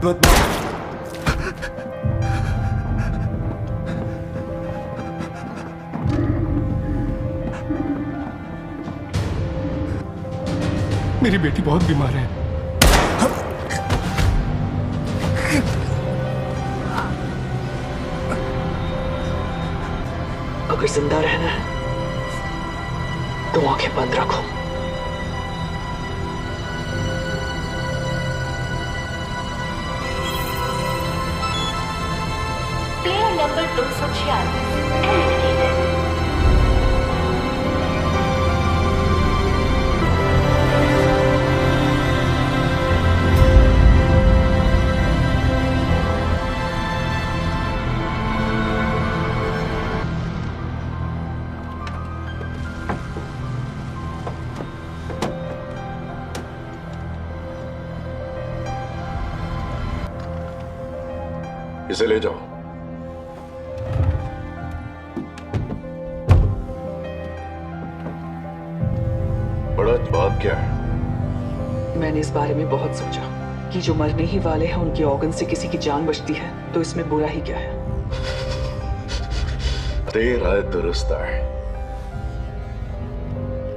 मेरी बेटी बहुत बीमार है। अगर जिंदा रहना है तो आंखें बंद रखो। Player number 246 eliminated. इसे ले जाओ। बड़ा बात क्या है? मैंने इस बारे में बहुत सोचा कि जो मरने ही वाले हैं उनके ऑर्गन से किसी की जान बचती है तो इसमें बुरा ही क्या है। देर आए दुरुस्त आए।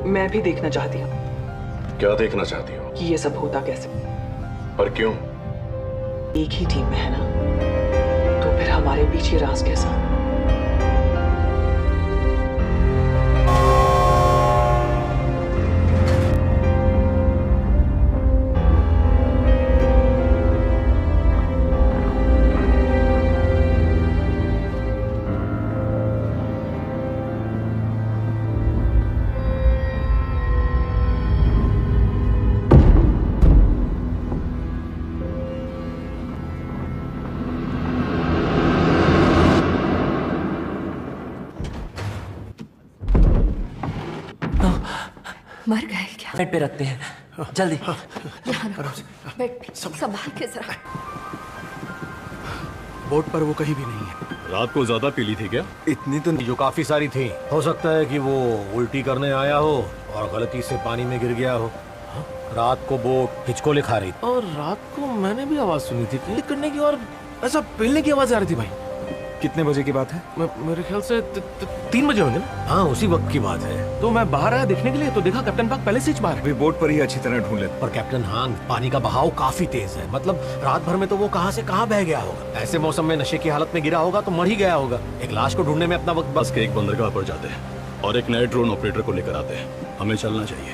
मैं भी देखना चाहती हूँ। क्या देखना चाहती हो? कि ये सब होता कैसे। पर क्यों? एक ही टीम में है ना, तो फिर हमारे बीच ये राज कैसा? मर गए क्या? बेड पे रखते हैं, जल्दी। यहाँ रखो, बेड पे संभाल के जरा। बोट पर वो कहीं भी नहीं है। रात को ज्यादा पी ली थी क्या? इतनी तो जो काफी सारी थी। हो सकता है कि वो उल्टी करने आया हो और गलती से पानी में गिर गया हो। रात को बोट हिचकोले खा रही थी। और रात को मैंने भी आवाज सुनी थी क्लिक करने की और ऐसा पीलने की आवाज आ रही थी भाई। कितने बजे की बात है? मेरे ख्याल से 3 बजे होंगे ना। हाँ, उसी वक्त की बात है। तो मैं बाहर आया देखने के लिए तो देखा कैप्टन पाक पहले से ही बाहर। अभी बोट पर ही अच्छी तरह ढूंढ ले। और कैप्टन हांग, पानी का बहाव काफी तेज है। मतलब रात भर में तो वो कहाँ से कहाँ बह गया होगा। ऐसे मौसम में नशे की हालत में गिरा होगा तो मर ही गया होगा। एक लाश को ढूंढने में अपना वक्त बस के एक बंदरगाह पर जाते हैं और एक नए ड्रोन ऑपरेटर को लेकर आते हैं। हमें चलना चाहिए।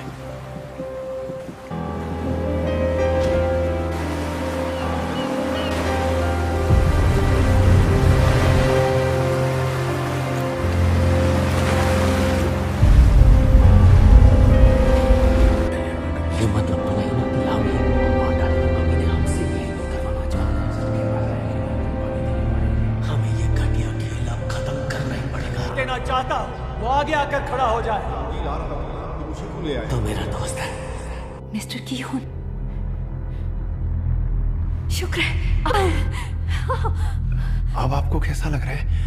चाहता वो आगे आकर खड़ा हो जाए। तो मेरा दोस्त है मिस्टर कीहून, शुक्र है। अब आपको कैसा लग रहा है?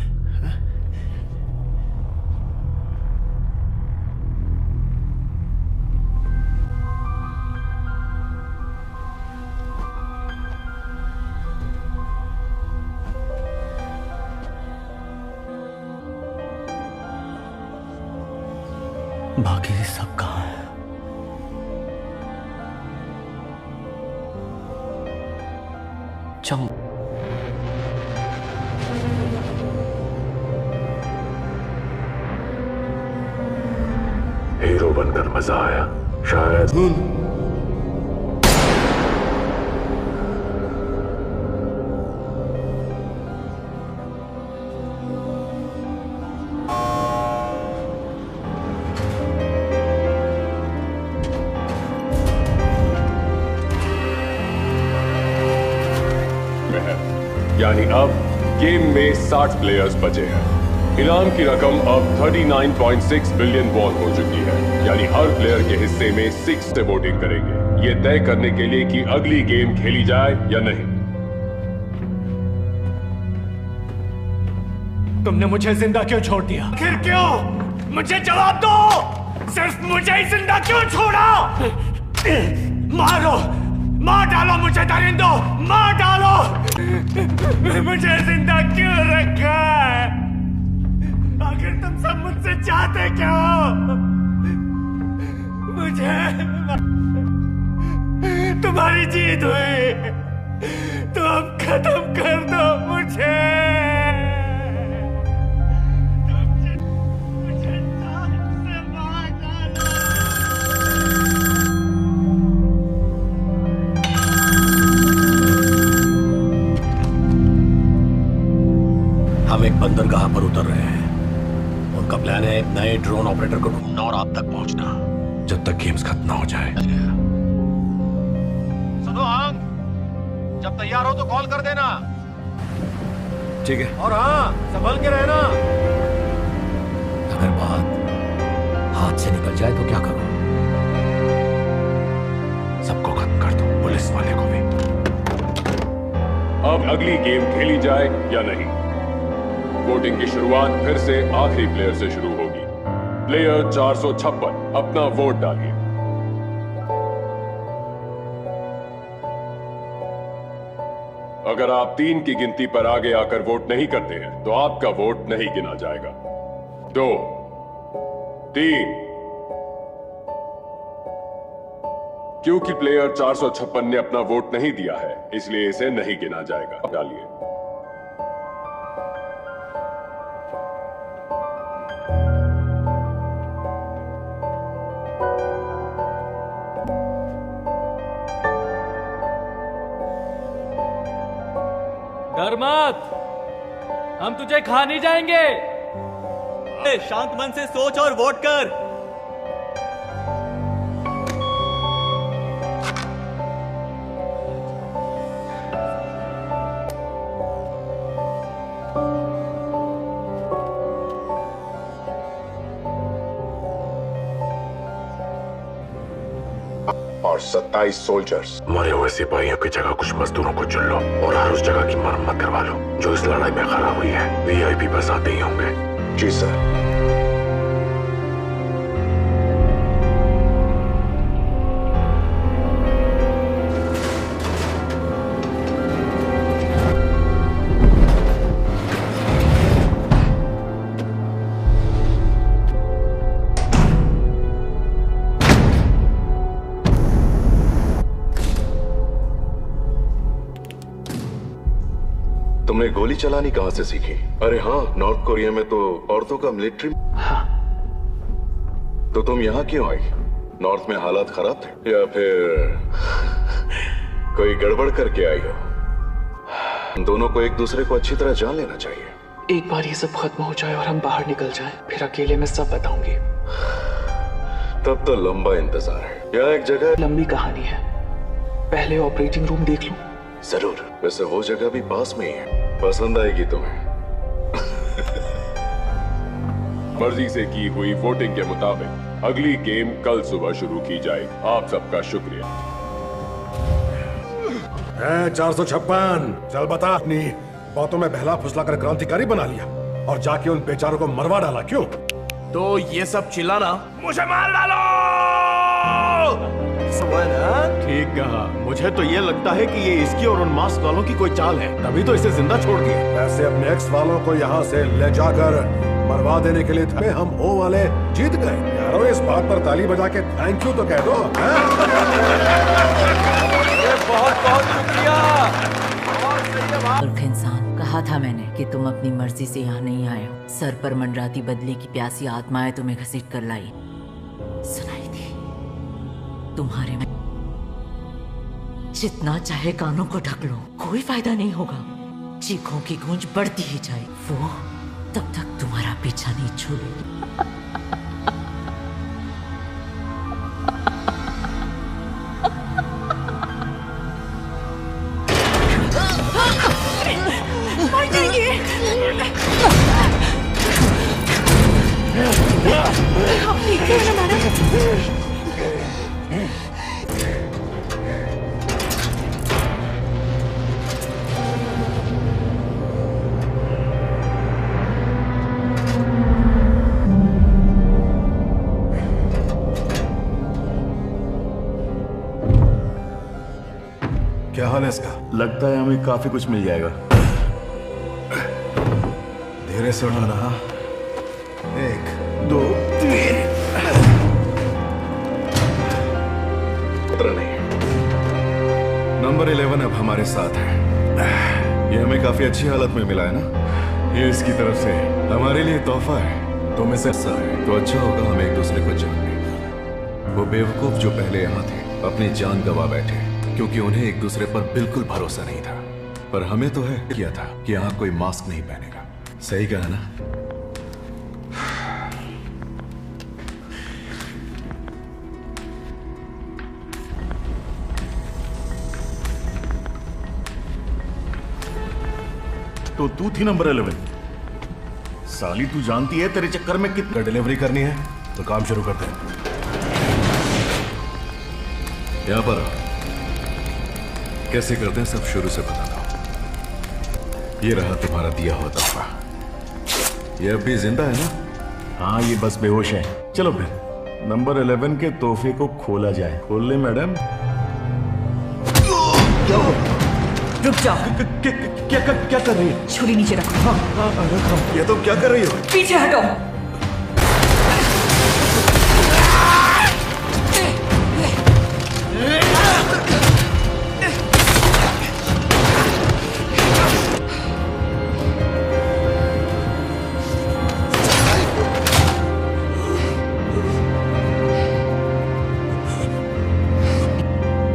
बाकी सब कहाँ है? चम हीरो बनकर मजा आया शायद। यानी अब गेम में 60 प्लेयर्स बचे हैं। इनाम की रकम अब 39.6 बिलियन वॉन हो चुकी है। यानी हर प्लेयर के हिस्से में 6 से वोटिंग करेंगे, ये तय करने के लिए कि अगली गेम खेली जाए या नहीं। तुमने मुझे जिंदा क्यों छोड़ दिया? आखिर क्यों? मुझे जवाब दो। सिर्फ मुझे ही जिंदा क्यों छोड़ा? मारो मार डालो मुझे दरिंदो, मार डालो। मुझे जिंदा क्यों रखा है? आखिर तुम सब मुझसे चाहते क्या हो? मुझे तुम्हारी जीत हुई तो अब खत्म कर दो मुझे। हम एक बंदरगाह पर उतर रहे हैं। उनका प्लान है एक नए ड्रोन ऑपरेटर को ढूंढना और आप तक पहुंचना जब तक गेम्स खत्म ना हो जाए। सुनो हांग, जब तैयार हो तो कॉल कर देना। ठीक है। और हाँ, संभल के रहना। अगर बात हाथ से निकल जाए तो क्या करो? सबको खत्म कर दो, पुलिस वाले को भी। अब अगली गेम खेली जाए या नहीं? वोटिंग की शुरुआत फिर से आखिरी प्लेयर से शुरू होगी। प्लेयर 456, अपना वोट डालिए। अगर आप 3 की गिनती पर आगे आकर वोट नहीं करते हैं तो आपका वोट नहीं गिना जाएगा। 2, 3। क्योंकि प्लेयर 456 ने अपना वोट नहीं दिया है, इसलिए इसे नहीं गिना जाएगा। डालिए। डर मत, हम तुझे खा नहीं जाएंगे। शांत मन से सोच और वोट कर। और 27 सोल्जर्स। मरे हुए सिपाहियों की जगह कुछ मजदूरों को चुन लो और हर उस जगह की मरम्मत करवा लो जो इस लड़ाई में खराब हुई है। वीआईपी बस आते ही होंगे। जी सर। तुमने गोली चलानी कहां से सीखी? अरे हाँ, नॉर्थ कोरिया में तो औरतों का मिलिट्री। हाँ। तो तुम यहाँ क्यों आई? नॉर्थ में हालात खराब थे या फिर कोई गड़बड़ करके आई हो? दोनों को एक दूसरे को अच्छी तरह जान लेना चाहिए। एक बार ये सब खत्म हो जाए और हम बाहर निकल जाएं, फिर अकेले में सब बताऊंगी। तब तो लंबा इंतजार है। यहाँ एक जगह। लंबी कहानी है, पहले ऑपरेटिंग रूम देख लूं। जरूर। वैसे वो जगह भी पास में ही है, पसंद आएगी तुम्हें। मर्जी से की हुई वोटिंग के मुताबिक अगली गेम कल सुबह शुरू की जाएगी। आप सबका शुक्रिया। 456, चल बता। अपनी बातों में बहला फुसला कर क्रांतिकारी बना लिया और जाके उन बेचारों को मरवा डाला, क्यों? तो ये सब चिल्लाना। मुझे मार डालो। ठीक कहा। मुझे तो ये लगता है कि ये इसकी और उन मास्क वालों की कोई चाल है, तभी तो इसे जिंदा छोड़ दिया। वैसे अपने एक्स वालों को यहाँ से ले जाकर मरवा देने के लिए थे। हम ओ वाले जीत गए। यारो, इस बात पर ताली बजा के थैंक यू तो कह दो। बहुत बहुत शुक्रिया। मूर्ख इंसान, कहा था मैंने कि तुम अपनी मर्जी से यहाँ नहीं आए हो। सर पर मंडराती बदले की प्यासी आत्माएं तुम्हें घसीट कर लाई। सुनाई थी तुम्हारे में। जितना चाहे कानों को ढक लो, कोई फायदा नहीं होगा। चीखों की गूंज बढ़ती ही जाए, वो तब तक तुम्हारा पीछा नहीं छोड़ेगी। लगता है हमें काफी कुछ मिल जाएगा। धीरे से उठाना। 1 2 3। खतरा नहीं। नंबर 11 अब हमारे साथ है। ये हमें काफी अच्छी हालत में मिला है ना। ये इसकी तरफ से हमारे लिए तोहफा है। तो में से ऐसा है तो अच्छा होगा हम एक दूसरे को जान लें। वो बेवकूफ जो पहले यहाँ थे अपनी जान गवा बैठे क्योंकि उन्हें एक दूसरे पर बिल्कुल भरोसा नहीं था। पर हमें तो है किया था कि यहाँ कोई मास्क नहीं पहनेगा। सही कहा ना? तो तू थी नंबर 11। साली तू जानती है तेरे चक्कर में कितना डिलीवरी करनी है तो काम शुरू करते हैं। यहाँ पर आओ। कैसे करते हैं सब शुरू से बताता हूँ। ये रहा तुम्हारा दिया हुआ तोहफा। ये अब भी जिंदा है ना? हाँ, ये बस बेहोश है। चलो फिर नंबर 11 के तोहफे को खोला जाए। खोल ले मैडम। रुक जाओ। क्या कर रही है? छुरी नीचे रखो। ये तुम क्या कर रही हो? पीछे हटो।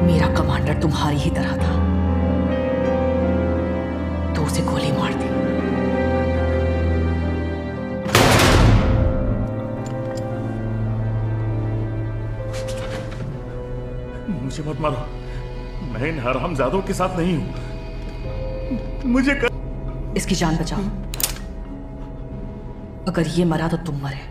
मेरा कमांडर तुम्हारी ही तरह था तो उसे गोली मार दी। मुझे मत मारो। मैं इन हरामजादों के साथ नहीं हूं। मुझे इसकी जान बचाओ। अगर ये मरा तो तुम मरे।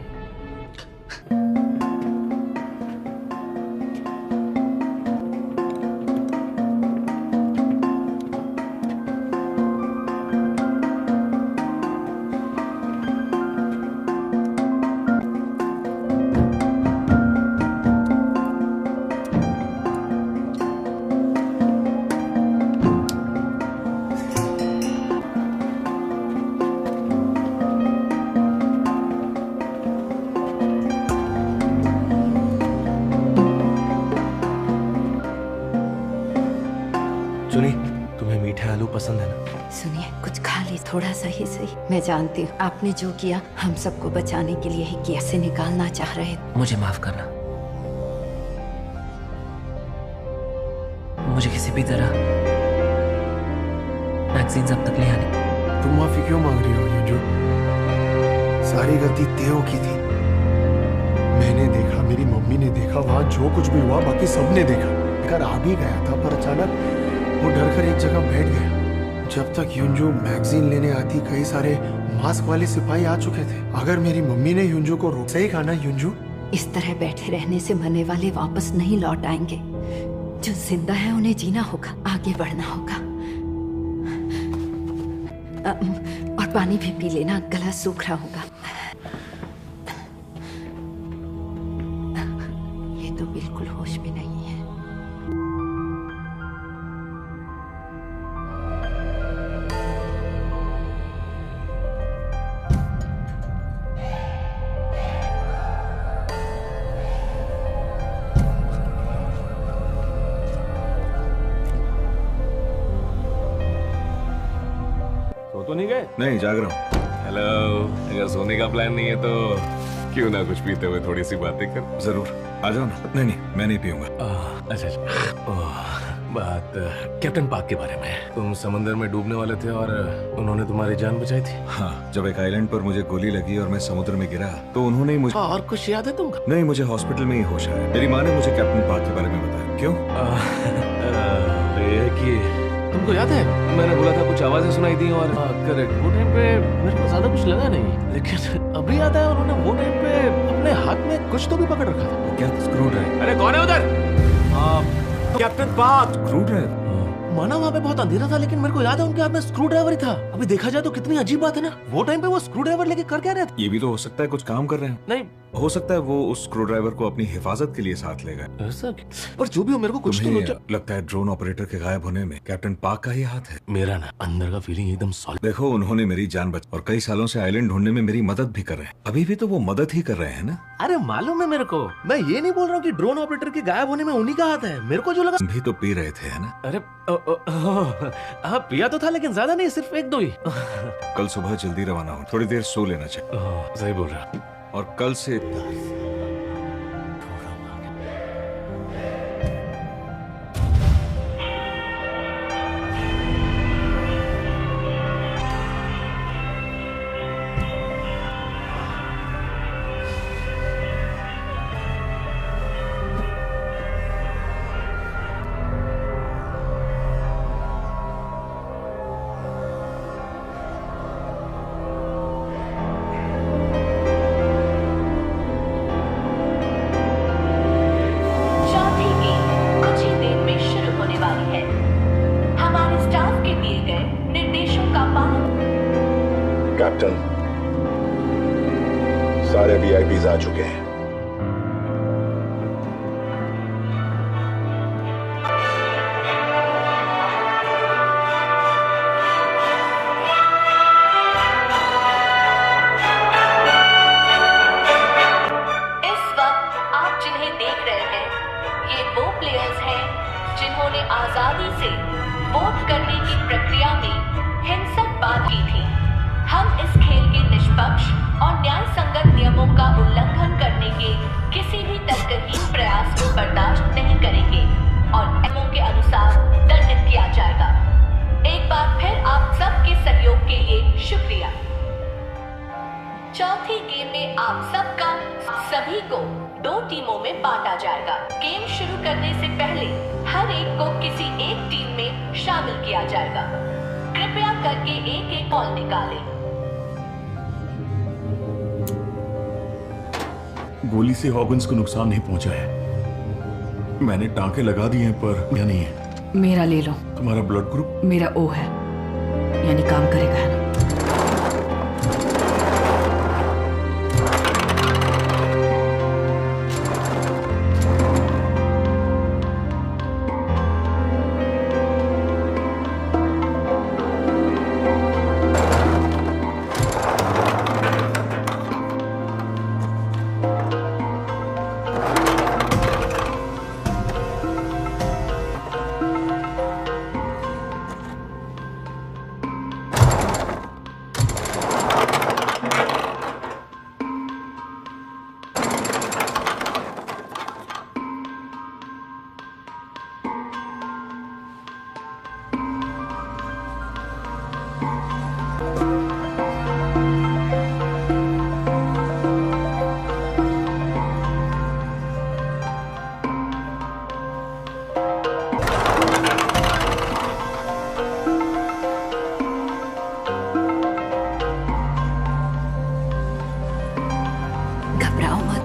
सुनी, तुम्हें मीठे आलू पसंद है ना? सुनिए, कुछ खा ली, थोड़ा सा ही सही। मैं जानती हूँ आपने जो किया हम सबको बचाने के लिए ही किया। से निकालना चाह रहे थे। मुझे माफ करना। मुझे किसी भी तरह वैक्सीन अब तक ले आने। तुम माफी क्यों मांग रही हो युंजू? सारी गलती तेओ की थी। मैंने देखा, मेरी मम्मी ने देखा, वहां जो कुछ भी हुआ बाकी सबने देखा। घर आ भी गया था पर अचानक वो डर कर एक जगह बैठ गया। जब तक युंजू मैगजीन लेने आती कई सारे मास्क वाले सिपाही आ चुके थे। अगर मेरी मम्मी ने युंजू को रोक, सही कहा ना युंजू? इस तरह बैठे रहने से मरने वाले वापस नहीं लौट आएंगे। जो जिंदा है उन्हें जीना होगा, आगे बढ़ना होगा। और पानी भी पी लेना, गला सूख रहा होगा। ये तो बिल्कुल होश में नहीं है। तो नहीं गए? नहीं, जाग रहा हूँ। हेलो। अगर सोने का प्लान नहीं है तो क्यों ना कुछ पीते हुए थोड़ी सी बातें कर। जरूर आ जाओ ना। नहीं, मैं नहीं पीऊंगा। अच्छा। बात कैप्टन पाक के बारे में। तुम समंदर में डूबने वाले थे और उन्होंने तुम्हारी जान बचाई थी। हाँ, जब एक आइलैंड पर मुझे गोली लगी और मैं समुद्र में गिरा तो उन्होंने ही मुझे। और कुछ याद है तुमको? नहीं, मुझे हॉस्पिटल में ही होश आया। मेरी माँ ने मुझे कैप्टन पाक के बारे में बताया। क्यों? ये कि तुमको याद है मैंने बोला था कुछ आवाजें सुनाई दी और करेक्ट वो टाइम पे मेरे को ज्यादा कुछ लगा नहीं, लेकिन अभी याद है उन्होंने वो टाइम पे अपने हाथ में कुछ तो भी पकड़ रखा था। क्या? Screw driver? अरे कौन है उधर? कैप्टन पाक। Screw driver? माना वहाँ पे बहुत अंधेरा था, लेकिन मेरे को याद है उनके हाथ में स्क्रू ड्राइवर ही था। अभी देखा जाए तो कितनी अजीब बात है ना, वो टाइम पे वो स्क्रू ड्राइवर लेके कर क्या रहे थे? ये भी तो हो सकता है कुछ काम कर रहे हैं। नहीं, हो सकता है वो उस स्क्रू ड्राइवर को अपनी हिफाजत के लिए साथ ले गए। ऐसा? पर जो भी हो, मेरे को कुछ तो लगता है ड्रोन ऑपरेटर के गायब होने में कैप्टन पाक का ही हाथ है। मेरा ना अंदर का फीलिंग एकदम सॉलिड। देखो, उन्होंने मेरी जान बचाई और कई सालों से आइलैंड ढूंढने में मेरी मदद भी कर रहे हैं। अभी भी तो वो मदद ही कर रहे हैं ना। अरे मालूम है मेरे को, मैं ये नहीं बोल रहा हूँ कि ड्रोन ऑपरेटर के गायब होने में उन्हीं का हाथ है। मेरे को जो लगा भी तो पी रहे थे, है ना? अरे हाँ, पिया तो था, लेकिन ज्यादा नहीं, सिर्फ 1-2 ही। कल सुबह जल्दी रवाना हो, थोड़ी देर सो लेना चाहिए। सही बोल रहा। और कल से चौथी गेम कुछ ही देर में शुरू होने वाली है। हमारे स्टाफ के दिए गए निर्देशों का पालन। कैप्टन, सारे वीआईपीज आ चुके हैं। इस वक्त आप जिन्हें देख रहे हैं, ये वो प्लेयर्स हैं जिन्होंने आजादी से वोट करने की प्रक्रिया में हिंसक बात की थी। हम इस खेल के निष्पक्ष और न्याय संगत नियमों का उल्लंघन करने के किसी भी तर्कहीन प्रयास को बर्दाश्त नहीं करेंगे और नियमों के अनुसार दंडित किया जाएगा। एक बार फिर आप सबके सहयोग के लिए शुक्रिया। चौथी गेम में आप सबका सभी को 2 टीमों में बांटा जाएगा। गेम शुरू करने से पहले हर एक को किसी एक टीम में शामिल किया जाएगा। कृपया करके एक बॉल निकालें। गोली से हॉगन्स को नुकसान नहीं पहुंचा है। मैंने टांके लगा दिए हैं, पर यह नहीं है। मेरा ले लो। तुम्हारा ब्लड ग्रुप? मेरा O है, यानी काम करेगा, है ना? घबराओ मत।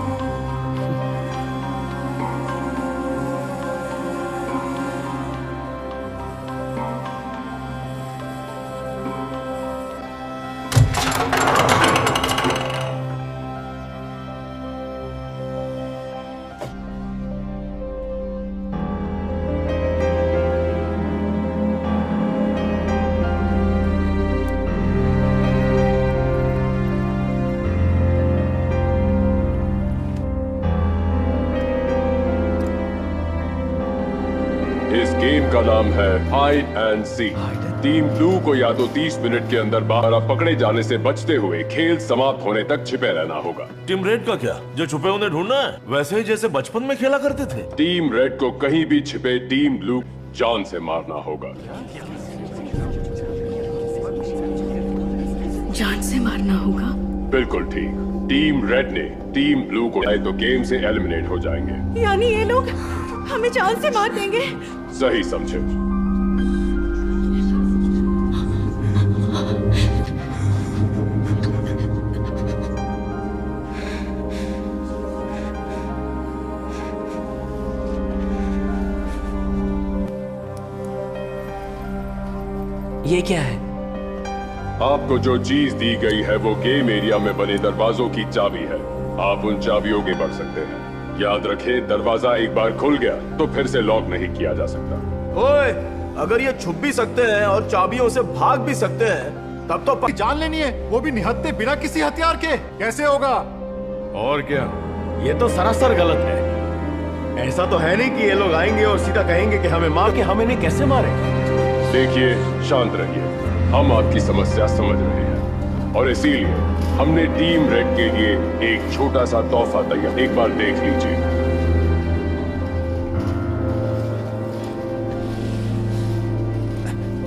इस गेम का नाम है hide and seek. Team blue को या तो 30 मिनट के अंदर बाहर पकड़े जाने से बचते हुए खेल समाप्त होने तक छिपे रहना होगा। टीम रेड का क्या? जो छुपे उन्हें ढूंढना है, वैसे ही जैसे बचपन में खेला करते थे। टीम रेड को कहीं भी छिपे टीम ब्लू जान से मारना होगा। जान से मारना होगा? बिल्कुल ठीक। टीम रेड ने टीम ब्लू को आए तो गेम से एलिमिनेट हो जाएंगे। यानी ये लोग हमें जान से मार देंगे? सही समझे। ये क्या है? आपको जो चीज दी गई है वो गेम एरिया में बने दरवाजों की चाबी है। आप उन चाबियों के बढ़ सकते हैं। याद रखें, दरवाजा एक बार खुल गया तो फिर से लॉक नहीं किया जा सकता। ओए, अगर ये छुप भी सकते हैं और चाबियों से भाग भी सकते हैं, तब तो जान लेनी है, वो भी निहत्थे बिना किसी हथियार के। कैसे होगा? और क्या, ये तो सरासर गलत है। ऐसा तो है नहीं कि ये लोग आएंगे और सीधा कहेंगे कि हमें मार के हम इन्हें कैसे मारे। देखिए, शांत रहिए, हम आपकी समस्या समझ रहे हैं और इसीलिए हमने टीम रेड के लिए एक छोटा सा तोहफा तैयार। एक बार देख लीजिए।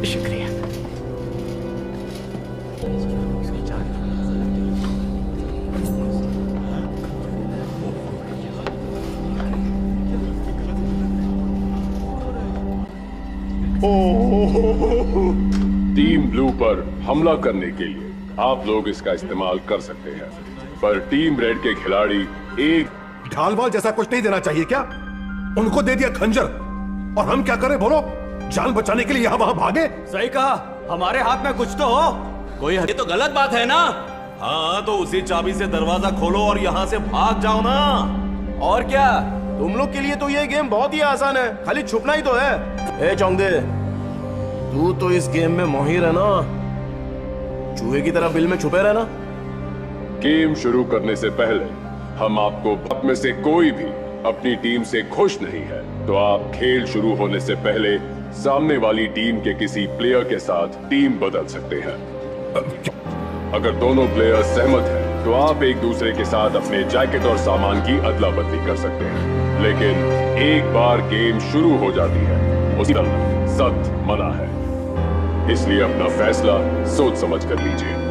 शुक्रिया। टीम ब्लू पर हमला करने के लिए आप लोग इसका इस्तेमाल कर सकते हैं, पर टीम रेड के खिलाड़ी एक ढाल वाल जैसा कुछ नहीं देना चाहिए क्या? उनको दे दिया खंजर, और हम क्या करें बोलो? जान बचाने के लिए यहाँ वहाँ भागे? सही कहा, हमारे हाथ में कुछ तो हो। कोई ये तो गलत बात है ना? हाँ, तो उसी चाबी से दरवाजा खोलो और यहाँ से भाग जाओ ना। और क्या, तुम लोग के लिए तो ये गेम बहुत ही आसान है, खाली छुपना ही तो है। ए चौंगदे, तू तो इस गेम में मोहिर है ना, चूहे की तरह बिल में छुपे रहना। गेम शुरू करने से पहले हम आपको आप में से कोई भी अपनी टीम से खुश नहीं है, तो आप खेल शुरू होने से पहले सामने वाली टीम के किसी प्लेयर के साथ टीम बदल सकते हैं। अगर दोनों प्लेयर्स सहमत हैं, तो आप एक दूसरे के साथ अपने जैकेट और सामान की अदला बदली कर सकते हैं। लेकिन एक बार गेम शुरू हो जाती है, उस पर सख्त मना है, इसलिए अपना फैसला सोच समझ कर लीजिए।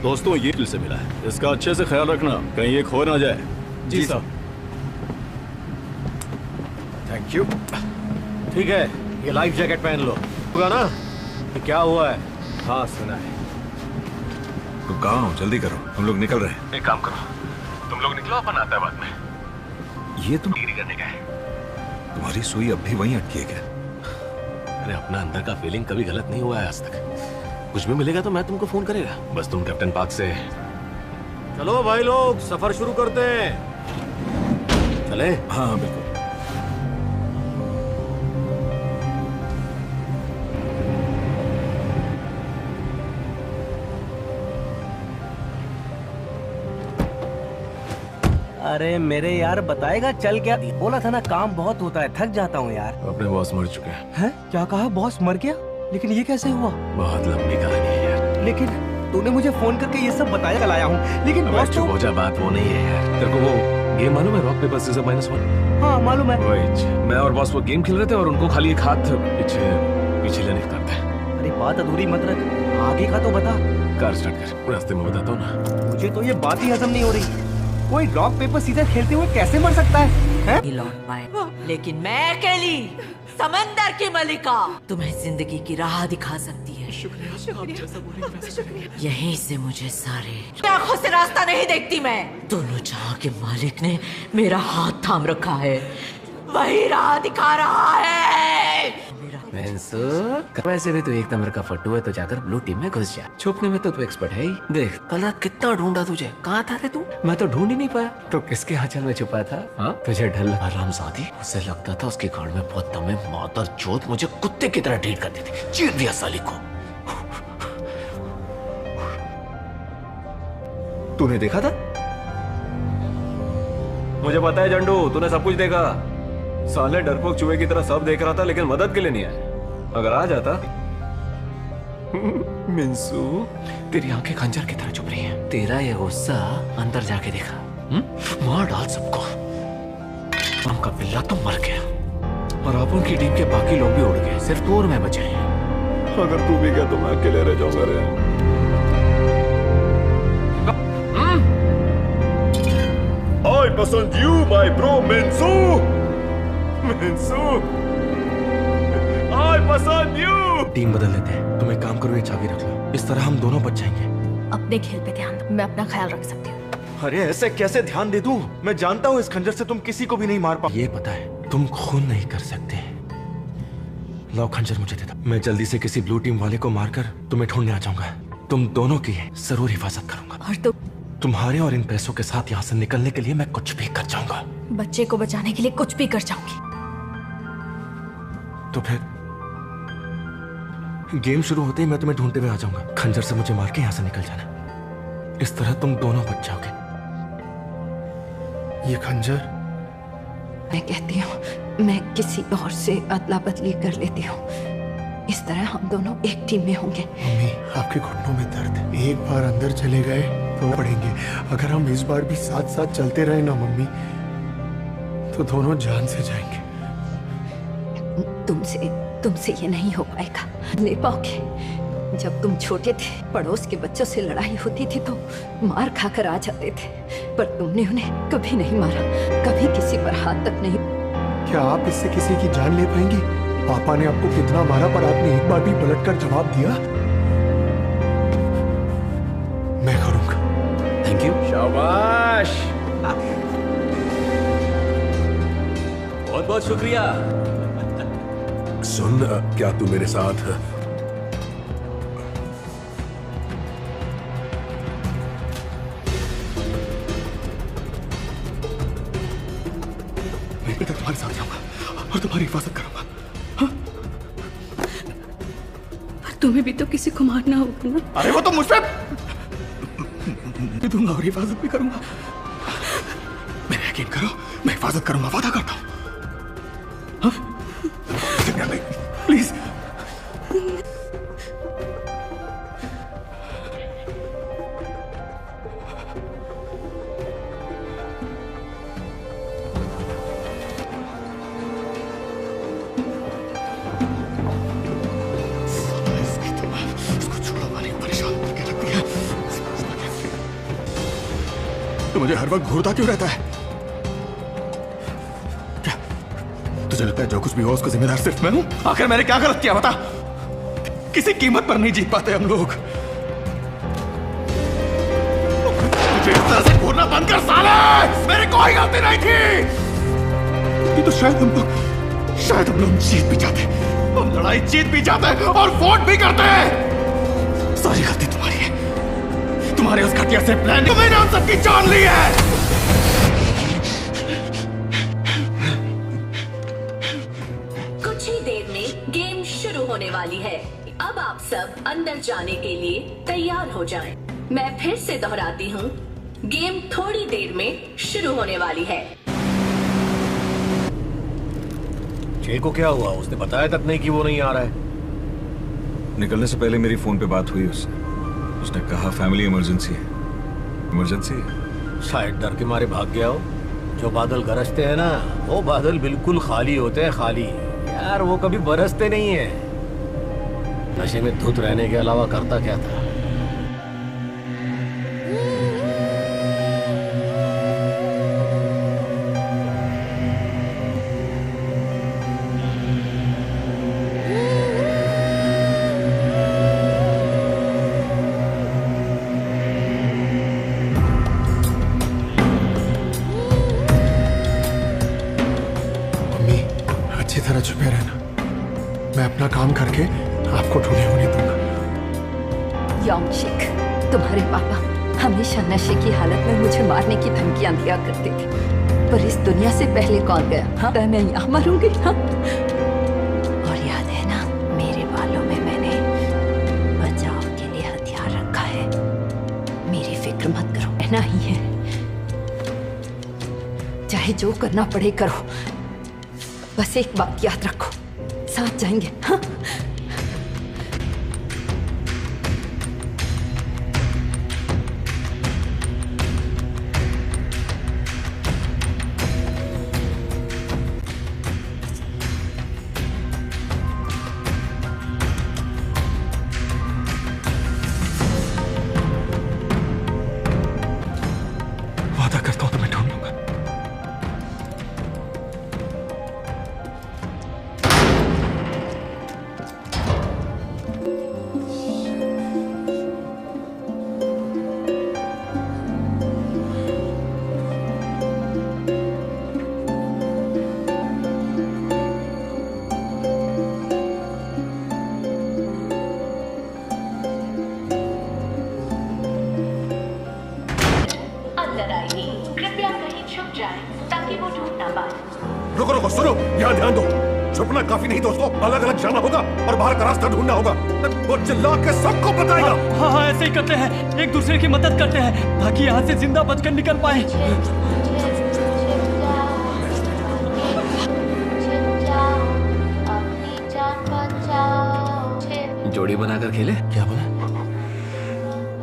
दोस्तों, ये दिल से मिला है, इसका अच्छे से ख्याल रखना, कहीं ये खो ना जाए। जी सर। Thank you. ठीक है, ये लाइफ जैकेट पहन लो। होगा ना? ये क्या हुआ है? हाँ, सुना है। तो कहाँ हो? जल्दी करो, हम लोग निकल रहे हैं। एक काम करो, तुम लोग निकलो, अपन आता है बाद में। ये तुम डील करने का है। तुम्हारी सुई अब भी वहीं अटकी है क्या? अरे अपना अंदर का फीलिंग कभी गलत नहीं हुआ है आज तक। कुछ भी मिलेगा तो मैं तुमको फोन करेगा, बस तुम कैप्टन पार्क से। चलो भाई लोग, सफर शुरू करते हैं। चले? हाँ बिल्कुल। अरे मेरे यार, बताएगा चल क्या? बोला था ना, काम बहुत होता है, थक जाता हूँ यार। अपने बॉस मर चुके हैं। क्या कहा? बॉस मर गया? लेकिन ये कैसे हुआ? बहुत लंबी कहानी है यार। लेकिन तूने मुझे फोन करके ये सब बताया, कल आया हूँ, लेकिन बॉस चुप हो जा, बात वो नहीं है यार। तेरे को वो गेम मालूम है, रॉक पेपर सीजर -1? हाँ मालूम है। मैं और बॉस वो गेम खेल रहे थे और उनको खाली एक हाथ पीछे लेने का था। अरे बात अधूरी मत रख, आगे का तो बता। कार स्टार्ट कर, रास्ते में बताता हूँ ना। मुझे तो ये बात ही हजम नहीं हो रही। कोई रॉक पेपर सीजर खेलते हुए कैसे मर सकता है? लौट पाए, लेकिन मैं अकेली समंदर की मलिका तुम्हें जिंदगी की राह दिखा सकती है। यहीं से मुझे सारे आंखों से रास्ता नहीं देखती मैं। दोनों जहां के मालिक ने मेरा हाथ थाम रखा है, वही राह दिखा रहा है। वैसे भी तो एक नंबर का फट्टू है, तो जाकर ब्लू टीम में घुस जा। छुपने में तो तू एक्सपर्ट है ही। देख, कल रात कितना ढूंढा तुझे, कहाँ था रे तू? मैं तो ढूंढ ही नहीं पाया। तो किसके आंचल में छुपा था? हाँ, तुझे डर लगा? हरामजादी, उसे लगता था उसकी गाड़ में बहुत दम है। मादर चोद मुझे कुत्ते की तरह ट्रीट करती थी। चीर दिया साली को। तूने देखा था? मुझे पता है जंडू, तूने सब कुछ देखा। साले डरपोक चूहे की तरह सब देख रहा था, लेकिन मदद के लिए नहीं आया। अगर आ जाता। मिंसू, तेरी आंखें खंजर की तरह चुप रही हैं। तेरा ये गुस्सा अंदर जाके देखा। मार डाल सबको। उनका बिल्ला तो मर गया और अपन की टीम के बाकी लोग भी उड़ गए, सिर्फ तू और मैं बचे हैं। अगर तू भी गया तो मैं अकेले रह जाऊंगा रे। I पसंद you my bro मिंसू। मिंसू, I पसंद you। टीम बदल लेते हैं। तुम एक काम करो, ये चाबी रख लो। इस तरह हम दोनों बच जाएंगे। अपने खेल पे ध्यान दो, मैं अपना ख्याल रख सकती हूँ। अरे ऐसे कैसे ध्यान दे दूं? मैं जानता हूँ इस खंजर से तुम किसी को भी नहीं मार पाओ। ये पता है तुम खून नहीं कर सकते। लो खंजर मुझे दे दो, मैं जल्दी से किसी ब्लू टीम वाले को मारकर तुम्हें ढूंढने आ जाऊंगा। तुम दोनों की जरूर हिफाजत करूंगा। और तो तुम्हारे और इन पैसों के साथ यहाँ से निकलने के लिए मैं कुछ भी कर जाऊंगा। बच्चे को बचाने के लिए कुछ भी कर जाऊंगी। तो फिर गेम शुरू होते ही मैं तुम्हें ढूंढते हुए आ जाऊंगा। खंजर से मुझे मार के यहाँ से निकल जाना। इस तरह तुम दोनों बच जाओगे। ये खंजर मैं कहती हूँ मैं किसी और से अदला बदली कर लेती हूँ। इस तरह हम दोनों एक टीम में होंगे। मम्मी आपके घुटनों में दर्द है। एक बार अंदर चले गए तो पड़ेंगे। अगर हम इस बार भी साथ साथ चलते रहे ना मम्मी, तो दोनों जान से जाएंगे। तुमसे ये नहीं हो पाएगा। ले पाओगे? जब तुम छोटे थे पड़ोस के बच्चों से लड़ाई होती थी तो मार खाकर आ जाते थे, पर तुमने उन्हें कभी नहीं मारा, कभी किसी पर हाथ तक नहीं। क्या आप इससे किसी की जान ले पाएंगी? पापा ने आपको कितना मारा पर आपने एक बार भी पलटकर जवाब दिया? मैं करूंगा। Thank you. शाबाश। बहुत बहुत शुक्रिया। सुन, क्या तू मेरे साथ मैं बेटा तुम्हारे साथ जाऊंगा और तुम्हारी हिफाजत करूंगा। हाँ? पर तुम्हें भी तो किसी को मारना होगा ना। अरे वो तो मुझ पे दूंगा और हिफाजत भी करूंगा। मेरा यकीन करो, मैं हिफाजत करूंगा, वादा करता हूं। हाँ? प्लीज। तो मुझे हर वक्त घूरता क्यों रहता है? क्या तुझे लगता है जो कुछ भी हो उसको जिम्मेदार सिर्फ मैं हूं? आखिर मैंने क्या गलत किया बता? किसी कीमत पर नहीं जीत पाते हम लोग। मुझे इस तरह से घूरना बंद कर साले! मेरी कोई गलती नहीं थी। ये तो शायद हम लोग जीत भी जाते, हम लड़ाई जीत भी जाते और वोट भी करते। सारी गलती तुम्हारी है, तुम्हारे उस घटिया से प्लान ने मैंने हम सबकी जान ली है। कुछ ही देर में गेम शुरू होने वाली है। अब आप सब अंदर जाने के लिए तैयार हो जाएं। मैं फिर से दोहराती हूँ, गेम थोड़ी देर में शुरू होने वाली है। छे को क्या हुआ? उसने बताया तक नहीं कि वो नहीं आ रहा है। निकलने से पहले मेरी फोन पे बात हुई उससे। उसने कहा फैमिली इमरजेंसी है। इमरजेंसी है? शायद डर के मारे भाग गया हो। जो बादल गरजते हैं ना, वो बादल बिल्कुल खाली होते हैं, खाली। यार वो कभी बरसते नहीं है। नशे में धुत रहने के अलावा करता क्या था? छुपे रहना, मैं अपना काम करके आपको ढूंढे होने दूंगा। यॉन्गशिक, तुम्हारे पापा हमेशा नशे की हालत में मुझे मारने की धमकियां दिया करते थे, पर इस दुनिया से पहले कौन गया? हाँ, मैं यहाँ मरूंगी। हाँ? और याद है ना, मेरे बालों में मैंने बचाव के लिए हथियार रखा है। मेरी फिक्र मत करो, रहना ही है। चाहे जो करना पड़े करो, बस एक बात याद रखो, साथ जाएंगे। हाँ? वादा करता हूं तुम्हें ढूंढ लूंगा। जाएं ताकि वो ढूंढ ना पाए। रुको रुको, सुनो, यहाँ ध्यान दो। छुपना काफी नहीं दोस्तों, अलग अलग जाना होगा और बाहर का रास्ता ढूंढना होगा। वो चिल्ला के सबको बताएगा। हाँ हाँ, ऐसे ही करते हैं, एक दूसरे की मदद करते हैं ताकि यहाँ से जिंदा बचकर निकल पाए। जोड़ी बनाकर खेले? क्या बोला?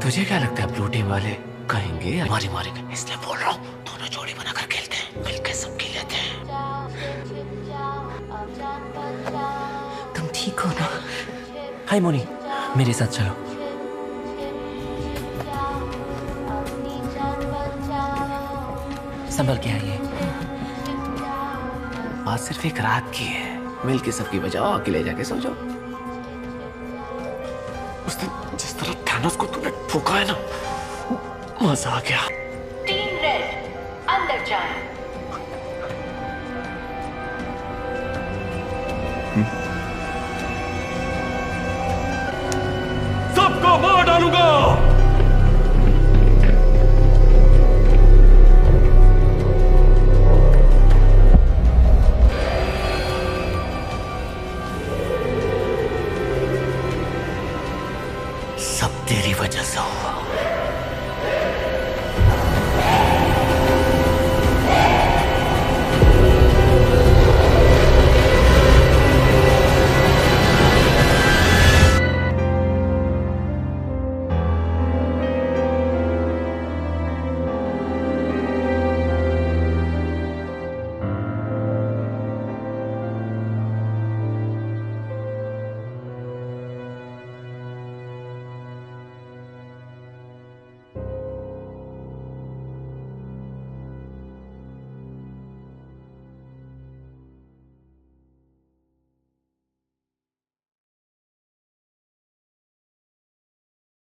तुझे क्या लगता है ब्लू टीम वाले कहेंगे हमारी मारेंगे? इसलिए बोल रहा हूँ दोनों जोड़ी बनाकर खेलते हैं, मिलकर सब खेल लेते हैं। तुम ठीक हो ना? हाय मोनी, मेरे साथ चलो। संभल के आइए। बात सिर्फ एक रात की है, मिल के सबकी बजाओ, अकेले जाके सो जाओ। उस दिन जिस तरह थैनोस को तूने फूका है ना, मजा आ गया। टीम रेड अंदर जाएं।